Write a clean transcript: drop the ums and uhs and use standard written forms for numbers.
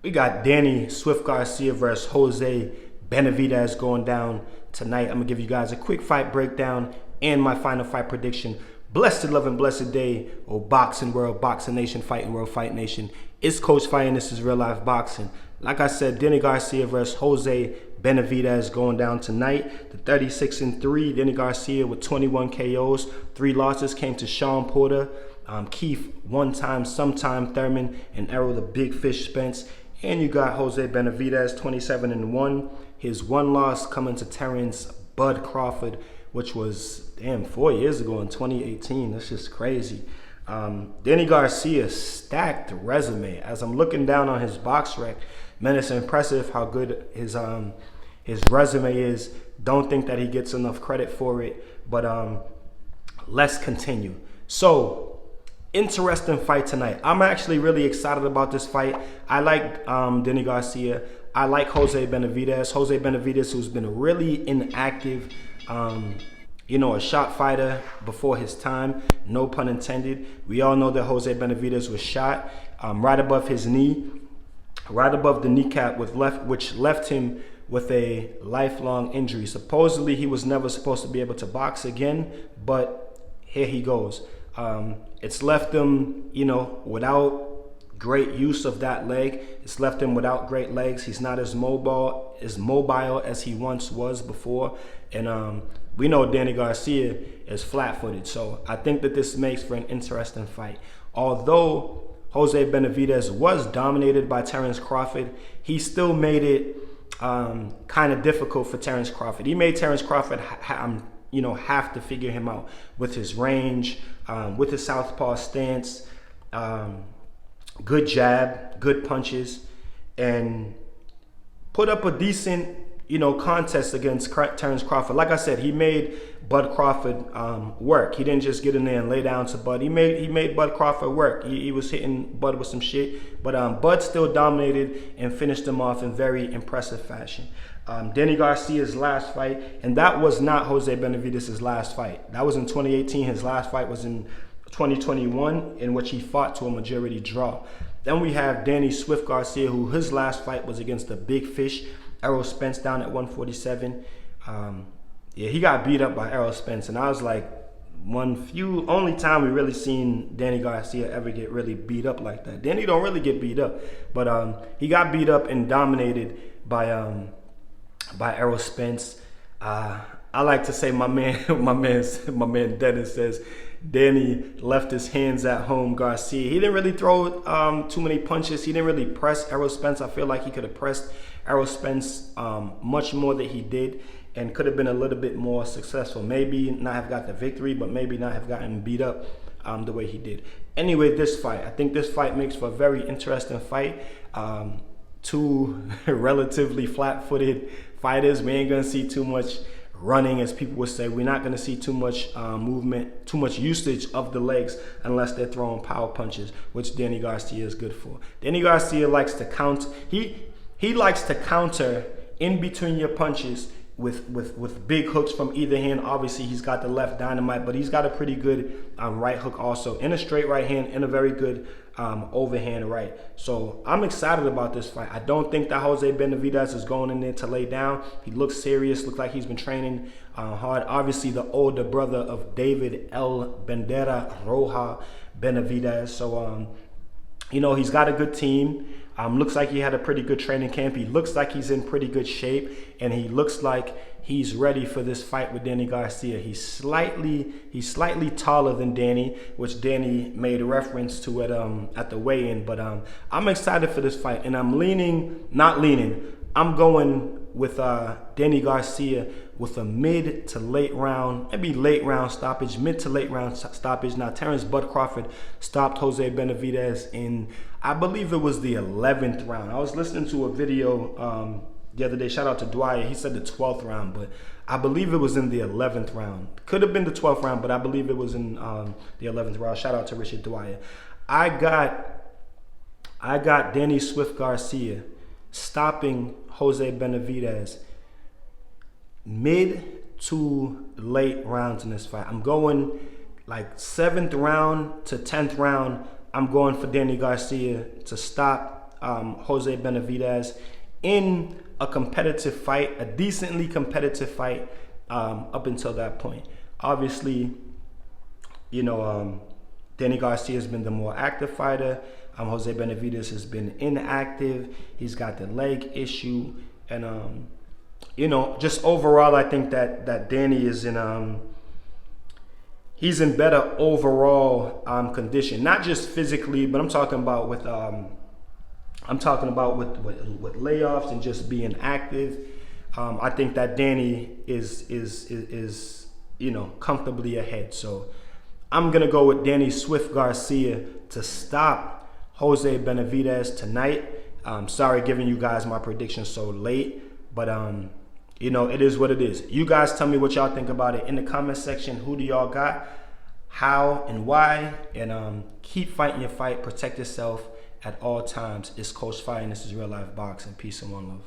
We got Danny Swift Garcia versus Jose Benavidez going down tonight. I'm going to give you guys a quick fight breakdown and my final fight prediction. Blessed love and blessed day, oh boxing world, boxing nation, fighting world, fight nation. It's Coach Fight and this is real life boxing. Like I said, Danny Garcia versus Jose Benavidez going down tonight. The 36-3, Danny Garcia with 21 KOs. 3 losses came to Sean Porter, Keith, one time, sometime Thurman, and Errol the Big Fish Spence. And you got Jose Benavidez, 27-1. His one loss coming to Terrence Bud Crawford, which was, damn, 4 years ago in 2018. That's just crazy. Danny Garcia, stacked resume. As I'm looking down on his box rec, man, it's impressive how good his resume is. Don't think that he gets enough credit for it, but let's continue. So, interesting fight tonight. I'm actually really excited about this fight. I like Danny Garcia. I like Jose Benavidez. Jose Benavidez, who's been really inactive. You know, a shot fighter before his time, no pun intended. We all know that Jose Benavidez was shot right above his knee, right above the kneecap, which left him with a lifelong injury. Supposedly, he was never supposed to be able to box again, but here he goes. It's left him, you know, without great use of that leg. It's left him without great legs. He's not as mobile as he once was before, and we know Danny Garcia is flat-footed, so I think that this makes for an interesting fight. Although Jose Benavidez was dominated by Terrence Crawford, he still made it kind of difficult for Terrence Crawford. He made Terrence Crawford have to figure him out with his range, with his southpaw stance, good jab, good punches, and put up a decent, contest against Terrence Crawford. Like I said, he made Bud Crawford work. He didn't just get in there and lay down to Bud. He made Bud Crawford work. He was hitting Bud with some shit, but Bud still dominated and finished him off in very impressive fashion. Danny Garcia's last fight, and that was not Jose Benavidez's last fight. That was in 2018. His last fight was in 2021, in which he fought to a majority draw. Then we have Danny Swift Garcia, who his last fight was against the Big Fish, Errol Spence, down at 147. Yeah, he got beat up by Errol Spence, and I was like, only time we really seen Danny Garcia ever get really beat up like that. Danny don't really get beat up, but he got beat up and dominated by Errol Spence. I like to say my man Dennis says Danny left his hands at home. Garcia, he didn't really throw too many punches. He didn't really press Errol Spence. I feel like he could have pressed Errol Spence much more than he did, and could have been a little bit more successful. Maybe not have got the victory, but maybe not have gotten beat up the way he did. Anyway, this fight, I think this fight makes for a very interesting fight. Two relatively flat-footed fighters. We ain't gonna see too much running, as people would say. We're not gonna see too much movement, too much usage of the legs, unless they're throwing power punches, which Danny Garcia is good for. Danny Garcia likes to count. He likes to counter in between your punches with big hooks from either hand. Obviously, he's got the left dynamite, but he's got a pretty good right hook also, in a straight right hand, and a very good overhand right. So I'm excited about this fight. I don't think that Jose Benavidez is going in there to lay down. He looks serious, looks like he's been training hard. Obviously, the older brother of David El Bandera Roja Benavidez. So, he's got a good team. Looks like he had a pretty good training camp. He looks like he's in pretty good shape, and he looks like he's ready for this fight with Danny Garcia. He's slightly taller than Danny, which Danny made a reference to at the weigh-in. But I'm excited for this fight, and I'm going with Danny Garcia with a mid to late round, maybe late round stoppage, mid to late round stoppage. Now, Terrence Bud Crawford stopped Jose Benavidez in, I believe it was the 11th round. I was listening to a video the other day. Shout out to Dwyer. He said the 12th round, but I believe it was in the 11th round. Could have been the 12th round, but I believe it was in the 11th round. Shout out to Richard Dwyer. I got Danny Swift Garcia stopping Jose Benavidez mid to late rounds in this fight. I'm going like 7th round to 10th round. I'm going for Danny Garcia to stop Jose Benavidez in a competitive fight, a decently competitive fight up until that point. Obviously, you know, Danny Garcia has been the more active fighter. Jose Benavidez has been inactive. He's got the leg issue. And, you know, just overall, I think that Danny is in he's in better overall condition. Not just physically, but I'm talking about with with layoffs and just being active. I think that Danny is you know, comfortably ahead. So I'm gonna go with Danny Swift Garcia to stop Jose Benavidez tonight. Sorry giving you guys my prediction so late, but you know, it is what it is. You guys tell me what y'all think about it in the comment section. Who do y'all got? How and why? And keep fighting your fight. Protect yourself at all times. It's Coach Fight, and this is Real Life Boxing. Peace and one love.